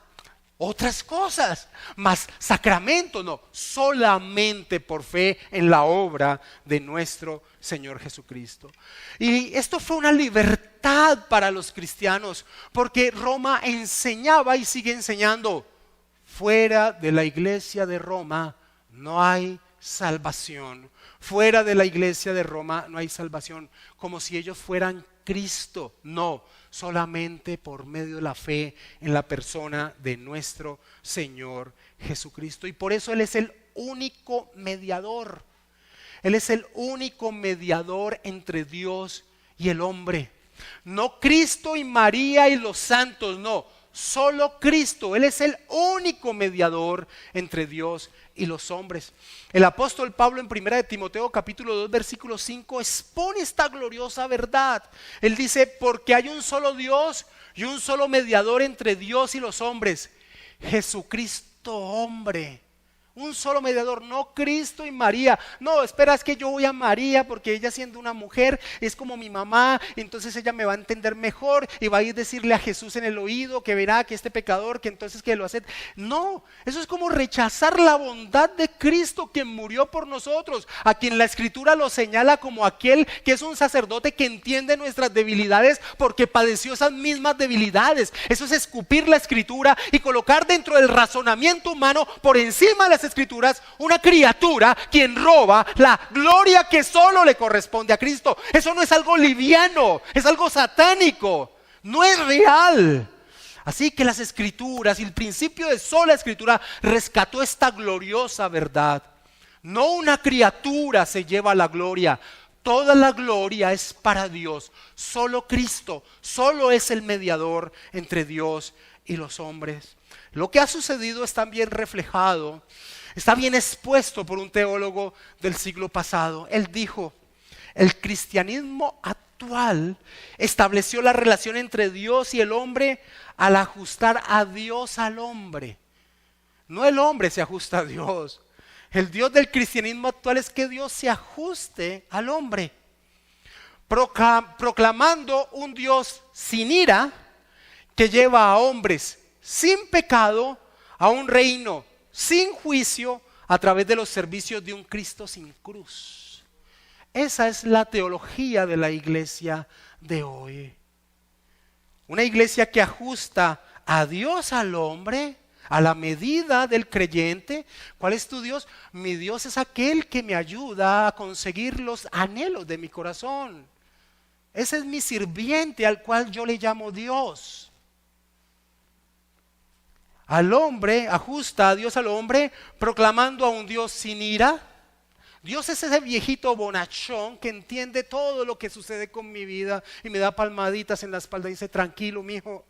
otras cosas, más sacramento, no, solamente por fe en la obra de nuestro Señor Jesucristo. Y esto fue una libertad para los cristianos, porque Roma enseñaba y sigue enseñando, fuera de la iglesia de Roma no hay salvación. Fuera de la iglesia de Roma no hay salvación, como si ellos fueran Cristo. No, solamente por medio de la fe en la persona de nuestro Señor Jesucristo. Y por eso Él es el único mediador. Él es el único mediador entre Dios y el hombre. No Cristo y María y los santos, no. Solo Cristo. Él es el único mediador entre Dios y los hombres. El apóstol Pablo en 1 de Timoteo capítulo 2 versículo 5 expone esta gloriosa verdad. Él dice, porque hay un solo Dios y un solo mediador entre Dios y los hombres, Jesucristo hombre. Un solo mediador, no Cristo y María. No, espera, es que yo voy a María porque ella siendo una mujer es como mi mamá, entonces ella me va a entender mejor y va a ir a decirle a Jesús en el oído que verá que este pecador, que entonces que lo hace. No, eso es como rechazar la bondad de Cristo quien murió por nosotros, a quien la Escritura lo señala como aquel que es un sacerdote que entiende nuestras debilidades porque padeció esas mismas debilidades. Eso es escupir la Escritura y colocar dentro del razonamiento humano por encima de las Escrituras una criatura quien roba la gloria que solo le corresponde a Cristo. Eso no es algo liviano, es algo satánico, no es real. Así que las Escrituras y el principio de sola Escritura rescató esta gloriosa verdad. No una criatura se lleva la gloria, toda la gloria es para Dios. Solo Cristo, solo es el mediador entre Dios y los hombres. Lo que ha sucedido está bien reflejado, está bien expuesto por un teólogo del siglo pasado. Él dijo, el cristianismo actual estableció la relación entre Dios y el hombre al ajustar a Dios al hombre. No el hombre se ajusta a Dios. El Dios del cristianismo actual es que Dios se ajuste al hombre, proclamando un Dios sin ira que lleva a hombres sin pecado a un reino sin juicio a través de los servicios de un Cristo sin cruz. Esa es la teología de la iglesia de hoy. Una iglesia que ajusta a Dios al hombre a la medida del creyente. ¿Cuál es tu Dios? Mi Dios es aquel que me ayuda a conseguir los anhelos de mi corazón. Ese es mi sirviente al cual yo le llamo Dios. Al hombre, ajusta a Dios al hombre, proclamando a un Dios sin ira. Dios es ese viejito bonachón que entiende todo lo que sucede con mi vida y me da palmaditas en la espalda y dice, tranquilo, mijo.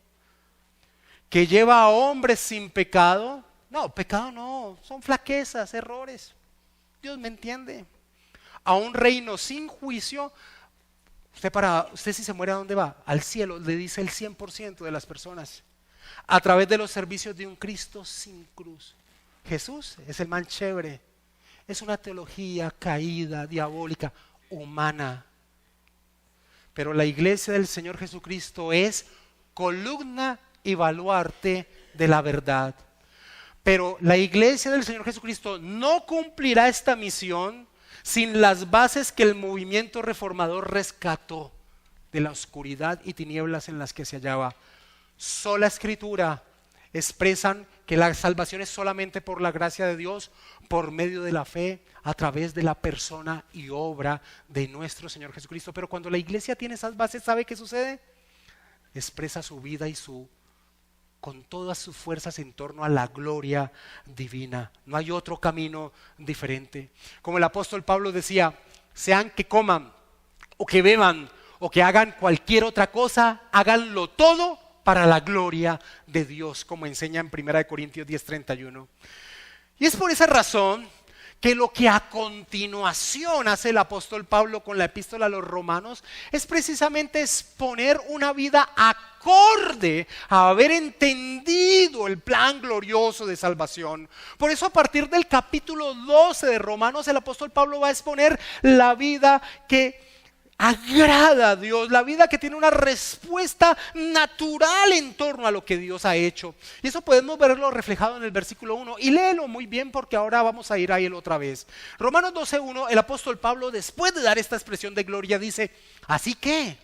Que lleva a hombres sin pecado. No, pecado no, son flaquezas, errores. Dios me entiende. A un reino sin juicio. Usted si se muere, ¿a dónde va? Al cielo, le dice el 100% de las personas. A través de los servicios de un Cristo sin cruz. Jesús es el man chévere. Es una teología caída, diabólica, humana. Pero la iglesia del Señor Jesucristo es columna y baluarte de la verdad. Pero la iglesia del Señor Jesucristo no cumplirá esta misión sin las bases que el movimiento reformador rescató de la oscuridad y tinieblas en las que se hallaba. Sola Escritura expresan que la salvación es solamente por la gracia de Dios, por medio de la fe, a través de la persona y obra de nuestro Señor Jesucristo. Pero cuando la iglesia tiene esas bases, ¿sabe qué sucede? Expresa su vida y con todas sus fuerzas en torno a la gloria divina. No hay otro camino diferente. Como el apóstol Pablo decía, sean que coman o que beban o que hagan cualquier otra cosa, háganlo todo para la gloria de Dios, como enseña en 1 Corintios 10:31. Y es por esa razón que lo que a continuación hace el apóstol Pablo con la epístola a los romanos es precisamente exponer una vida acorde a haber entendido el plan glorioso de salvación. Por eso a partir del capítulo 12 de Romanos el apóstol Pablo va a exponer la vida que agrada a Dios, la vida que tiene una respuesta natural en torno a lo que Dios ha hecho. Y eso podemos verlo reflejado en el versículo 1. Y léelo muy bien porque ahora vamos a ir a él otra vez. Romanos 12:1, el apóstol Pablo, después de dar esta expresión de gloria, dice, así que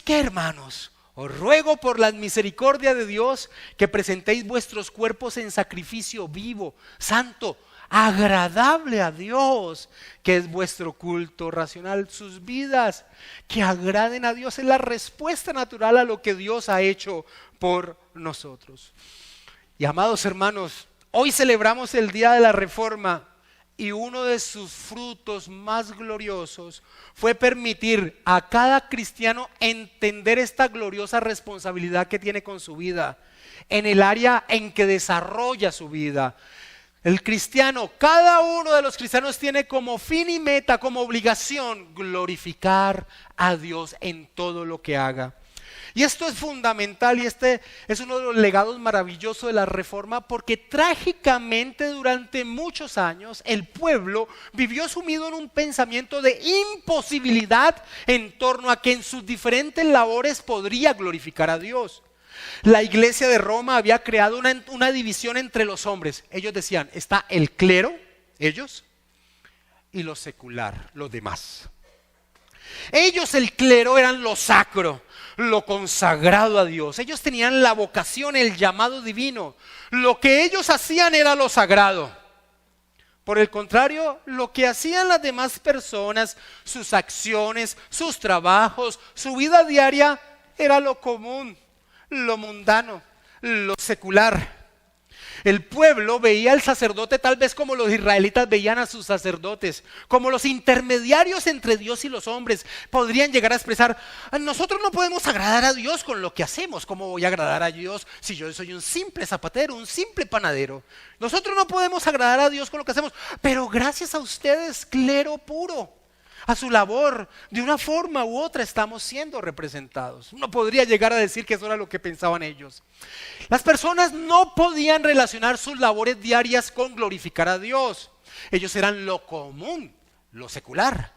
hermanos, os ruego por la misericordia de Dios que presentéis vuestros cuerpos en sacrificio vivo, santo, agradable a Dios, que es vuestro culto racional. Sus vidas que agraden a Dios es la respuesta natural a lo que Dios ha hecho por nosotros. Y amados hermanos, hoy celebramos el día de la Reforma y uno de sus frutos más gloriosos fue permitir a cada cristiano entender esta gloriosa responsabilidad que tiene con su vida, en el área en que desarrolla su vida. El cristiano, cada uno de los cristianos tiene como fin y meta, como obligación, glorificar a Dios en todo lo que haga. Y esto es fundamental, y este es uno de los legados maravillosos de la Reforma, porque trágicamente durante muchos años el pueblo vivió sumido en un pensamiento de imposibilidad en torno a que en sus diferentes labores podría glorificar a Dios. La iglesia de Roma había creado una división entre los hombres. Ellos decían, está el clero, ellos, y lo secular, los demás. Ellos, el clero, eran lo sacro, lo consagrado a Dios. Ellos tenían la vocación, el llamado divino. Lo que ellos hacían era lo sagrado. Por el contrario, lo que hacían las demás personas, sus acciones, sus trabajos, su vida diaria, era lo común, lo mundano, lo secular. El pueblo veía al sacerdote tal vez como los israelitas veían a sus sacerdotes, como los intermediarios entre Dios y los hombres. Podrían llegar a expresar, nosotros no podemos agradar a Dios con lo que hacemos. ¿Cómo voy a agradar a Dios si yo soy un simple zapatero, un simple panadero? Nosotros no podemos agradar a Dios con lo que hacemos, pero gracias a ustedes, clero puro, a su labor, de una forma u otra estamos siendo representados. Uno podría llegar a decir que eso era lo que pensaban ellos. Las personas no podían relacionar sus labores diarias con glorificar a Dios. Ellos eran lo común, lo secular.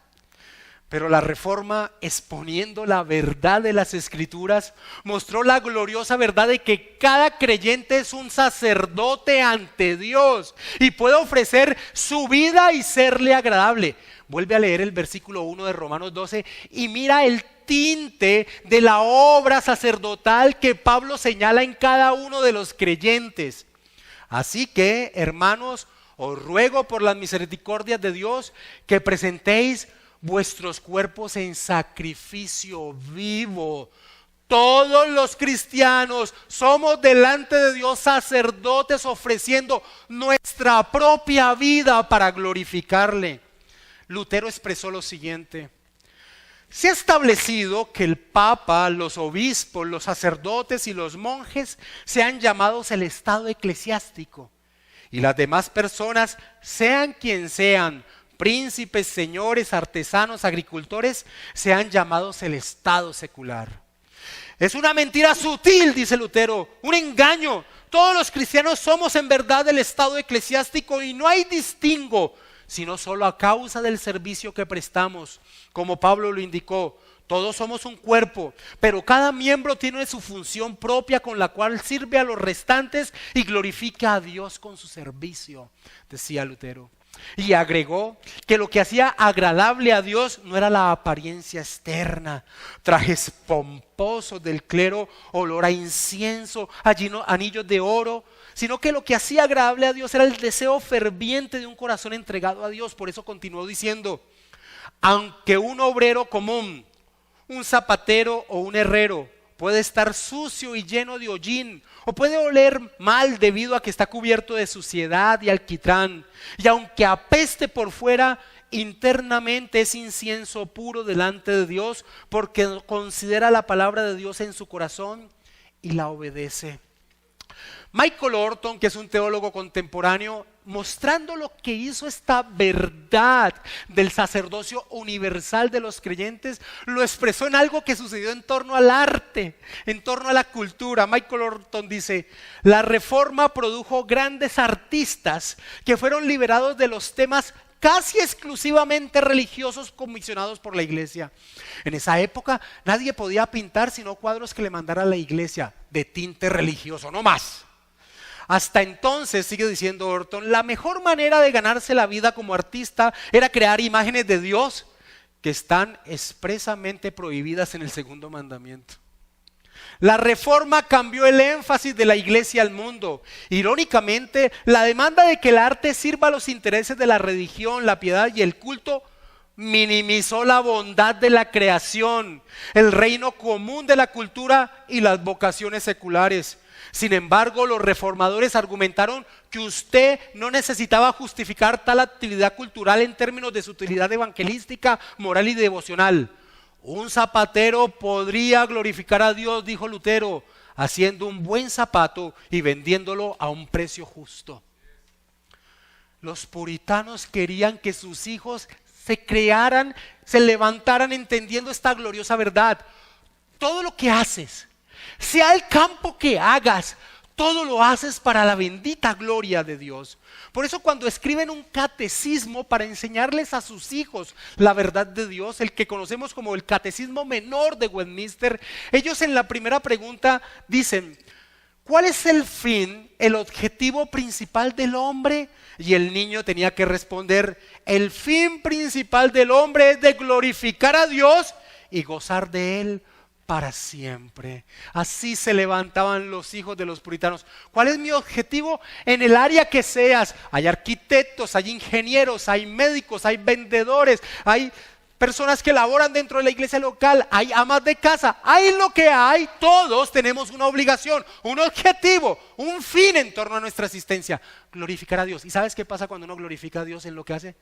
Pero la Reforma, exponiendo la verdad de las Escrituras, mostró la gloriosa verdad de que cada creyente es un sacerdote ante Dios y puede ofrecer su vida y serle agradable. Vuelve a leer el versículo 1 de Romanos 12 y mira el tinte de la obra sacerdotal que Pablo señala en cada uno de los creyentes. Así que, hermanos, os ruego por las misericordias de Dios que presentéis vuestros cuerpos en sacrificio vivo. Todos los cristianos somos delante de Dios sacerdotes ofreciendo nuestra propia vida para glorificarle. Lutero expresó lo siguiente: se ha establecido que el Papa, los obispos, los sacerdotes y los monjes sean llamados el estado eclesiástico, y las demás personas, sean quien sean, príncipes, señores, artesanos, agricultores, sean llamados el estado secular. Es una mentira sutil, dice Lutero, un engaño. Todos los cristianos somos en verdad el estado eclesiástico y no hay distingo, sino solo a causa del servicio que prestamos. Como Pablo lo indicó, todos somos un cuerpo, pero cada miembro tiene su función propia con la cual sirve a los restantes y glorifica a Dios con su servicio, decía Lutero. Y agregó que lo que hacía agradable a Dios no era la apariencia externa, trajes pomposos del clero, olor a incienso, anillos de oro, sino que lo que hacía agradable a Dios era el deseo ferviente de un corazón entregado a Dios. Por eso continuó diciendo, aunque un obrero común, un zapatero o un herrero puede estar sucio y lleno de hollín, o puede oler mal debido a que está cubierto de suciedad y alquitrán, y aunque apeste por fuera, internamente es incienso puro delante de Dios, porque considera la palabra de Dios en su corazón y la obedece. Michael Horton, que es un teólogo contemporáneo, mostrando lo que hizo esta verdad del sacerdocio universal de los creyentes, lo expresó en algo que sucedió en torno al arte, en torno a la cultura. Michael Horton dice, la Reforma produjo grandes artistas que fueron liberados de los temas casi exclusivamente religiosos comisionados por la iglesia. En esa época nadie podía pintar sino cuadros que le mandara la iglesia de tinte religioso, no más. Hasta entonces, sigue diciendo Horton, la mejor manera de ganarse la vida como artista era crear imágenes de Dios que están expresamente prohibidas en el segundo mandamiento. La Reforma cambió el énfasis de la iglesia al mundo. Irónicamente, la demanda de que el arte sirva a los intereses de la religión, la piedad y el culto minimizó la bondad de la creación, el reino común de la cultura y las vocaciones seculares. Sin embargo, los reformadores argumentaron que usted no necesitaba justificar tal actividad cultural en términos de su utilidad evangelística, moral y devocional. Un zapatero podría glorificar a Dios, dijo Lutero, haciendo un buen zapato y vendiéndolo a un precio justo. Los puritanos querían que sus hijos se crearan, se levantaran entendiendo esta gloriosa verdad. Todo lo que haces, sea el campo que hagas, todo lo haces para la bendita gloria de Dios. Por eso cuando escriben un catecismo para enseñarles a sus hijos la verdad de Dios, el que conocemos como el Catecismo Menor de Westminster, ellos en la primera pregunta dicen: ¿cuál es el fin, el objetivo principal del hombre? Y el niño tenía que responder: el fin principal del hombre es de glorificar a Dios y gozar de Él para siempre. Así se levantaban los hijos de los puritanos. ¿Cuál es mi objetivo? En el área que seas. Hay arquitectos, hay ingenieros, hay médicos, hay vendedores, hay personas que laboran dentro de la iglesia local, hay amas de casa, hay lo que hay. Todos tenemos una obligación, un objetivo, un fin en torno a nuestra existencia: glorificar a Dios. ¿Y sabes qué pasa cuando uno glorifica a Dios en lo que hace?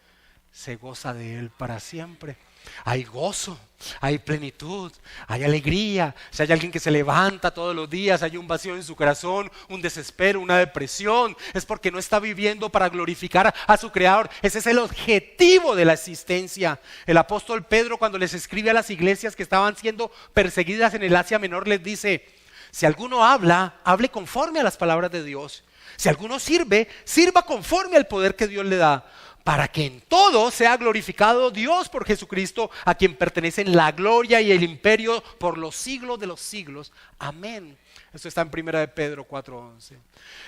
Se goza de Él para siempre. Hay gozo, hay plenitud, hay alegría. Si hay alguien que se levanta todos los días, hay un vacío en su corazón, un desespero, una depresión, es porque no está viviendo para glorificar a su Creador. Ese es el objetivo de la existencia. El apóstol Pedro, cuando les escribe a las iglesias que estaban siendo perseguidas en el Asia Menor, les dice: si alguno habla, hable conforme a las palabras de Dios. Si alguno sirve, sirva conforme al poder que Dios le da, para que en todo sea glorificado Dios por Jesucristo, a quien pertenecen la gloria y el imperio por los siglos de los siglos. Amén. Esto está en 1 de Pedro 4:11.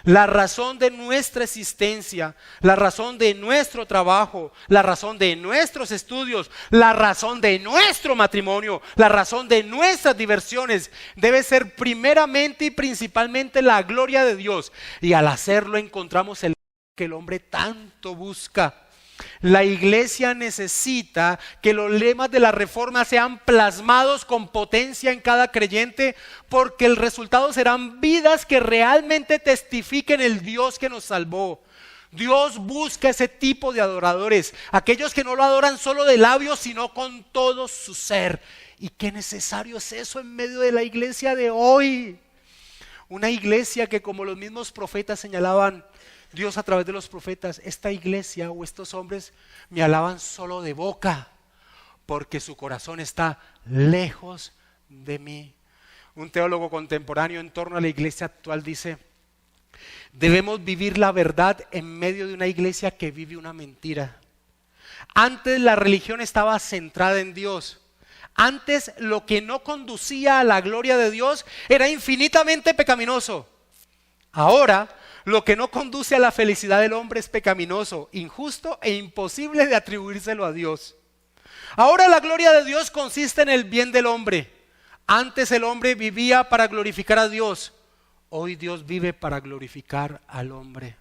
La razón de nuestra existencia, la razón de nuestro trabajo, la razón de nuestros estudios, la razón de nuestro matrimonio, la razón de nuestras diversiones debe ser primeramente y principalmente la gloria de Dios. Y al hacerlo encontramos el que el hombre tanto busca. La iglesia necesita que los lemas de la reforma sean plasmados con potencia en cada creyente, porque el resultado serán vidas que realmente testifiquen el Dios que nos salvó. Dios busca ese tipo de adoradores, aquellos que no lo adoran solo de labios, sino con todo su ser. Y qué necesario es eso en medio de la iglesia de hoy. Una iglesia que, como los mismos profetas señalaban, Dios a través de los profetas: esta iglesia o estos hombres me alaban solo de boca, porque su corazón está lejos de mí. Un teólogo contemporáneo en torno a la iglesia actual dice: debemos vivir la verdad en medio de una iglesia que vive una mentira. Antes la religión estaba centrada en Dios. Antes lo que no conducía a la gloria de Dios era infinitamente pecaminoso. Ahora lo que no conduce a la felicidad del hombre es pecaminoso, injusto e imposible de atribuírselo a Dios. Ahora la gloria de Dios consiste en el bien del hombre. Antes el hombre vivía para glorificar a Dios. Hoy Dios vive para glorificar al hombre.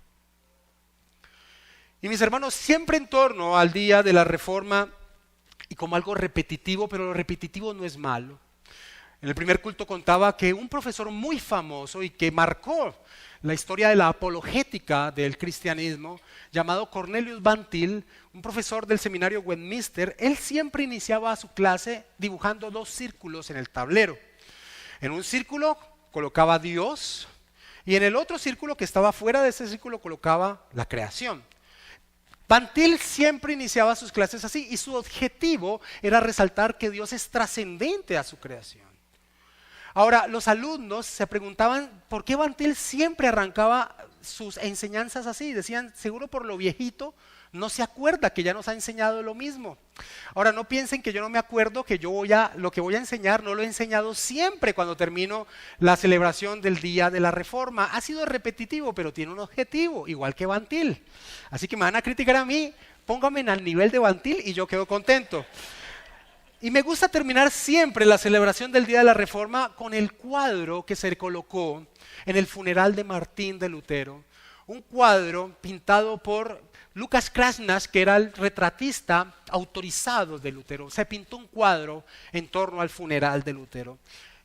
Y mis hermanos, siempre en torno al día de la reforma, y como algo repetitivo, pero lo repetitivo no es malo. En el primer culto contaba que un profesor muy famoso y que marcó la historia de la apologética del cristianismo, llamado Cornelius Van Til, un profesor del seminario Westminster, él siempre iniciaba su clase dibujando dos círculos en el tablero. En un círculo colocaba a Dios y en el otro círculo, que estaba fuera de ese círculo, colocaba la creación. Van Til siempre iniciaba sus clases así, y su objetivo era resaltar que Dios es trascendente a su creación. Ahora, los alumnos se preguntaban por qué Van Til siempre arrancaba sus enseñanzas así. Decían: seguro por lo viejito no se acuerda que ya nos ha enseñado lo mismo. Ahora, no piensen que yo no me acuerdo, que lo que voy a enseñar no lo he enseñado siempre cuando termino la celebración del Día de la Reforma. Ha sido repetitivo, pero tiene un objetivo, igual que Van Til. Así que me van a criticar a mí, pónganme al nivel de Van Til y yo quedo contento. Y me gusta terminar siempre la celebración del Día de la Reforma con el cuadro que se colocó en el funeral de Martín de Lutero. Un cuadro pintado por Lucas Krasnas, que era el retratista autorizado de Lutero. Se pintó un cuadro en torno al funeral de Lutero.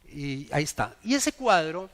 Y ahí está. Y ese cuadro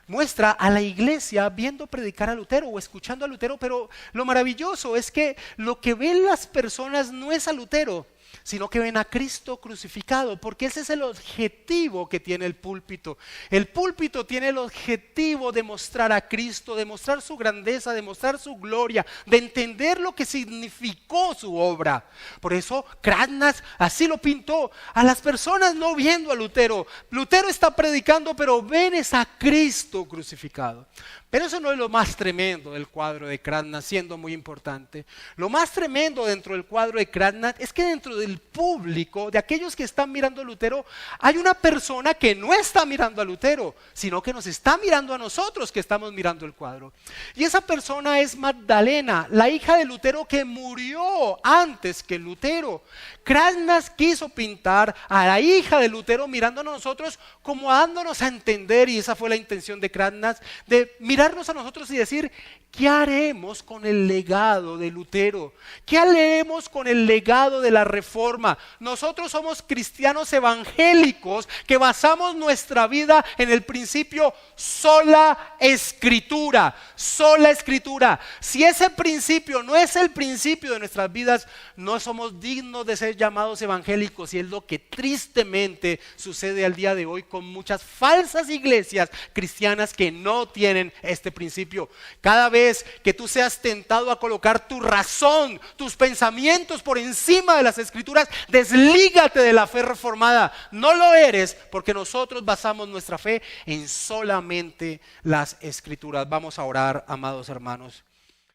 muestra a la iglesia viendo predicar a Lutero o escuchando a Lutero, pero lo maravilloso es que lo que ven las personas no es a Lutero, sino que ven a Cristo crucificado, porque ese es el objetivo que tiene el púlpito. El púlpito tiene el objetivo de mostrar a Cristo, de mostrar su grandeza, de mostrar su gloria, de entender lo que significó su obra. Por eso Cranach así lo pintó, a las personas no viendo a Lutero. Lutero está predicando, pero ven es a Cristo crucificado. Pero eso no es lo más tremendo del cuadro de Cranach, siendo muy importante. Lo más tremendo dentro del cuadro de Cranach es que dentro del público, de aquellos que están mirando a Lutero, hay una persona que no está mirando a Lutero, sino que nos está mirando a nosotros que estamos mirando el cuadro. Y esa persona es Magdalena, la hija de Lutero que murió antes que Lutero. Cranach quiso pintar a la hija de Lutero mirándonos a nosotros como dándonos a entender, y esa fue la intención de Cranach, de mirarnos a nosotros y decir, ¿qué haremos con el legado de Lutero? ¿Qué haremos con el legado de la Reforma? Nosotros somos cristianos evangélicos que basamos nuestra vida en el principio sola escritura, sola escritura. Si ese principio no es el principio de nuestras vidas, no somos dignos de ser llamados evangélicos, y es lo que tristemente sucede al día de hoy con muchas falsas iglesias cristianas que no tienen este principio. Cada vez que tú seas tentado a colocar tu razón, tus pensamientos por encima de las escrituras, deslígate de la fe reformada. No lo eres, porque nosotros basamos nuestra fe en solamente las escrituras. Vamos a orar, amados hermanos.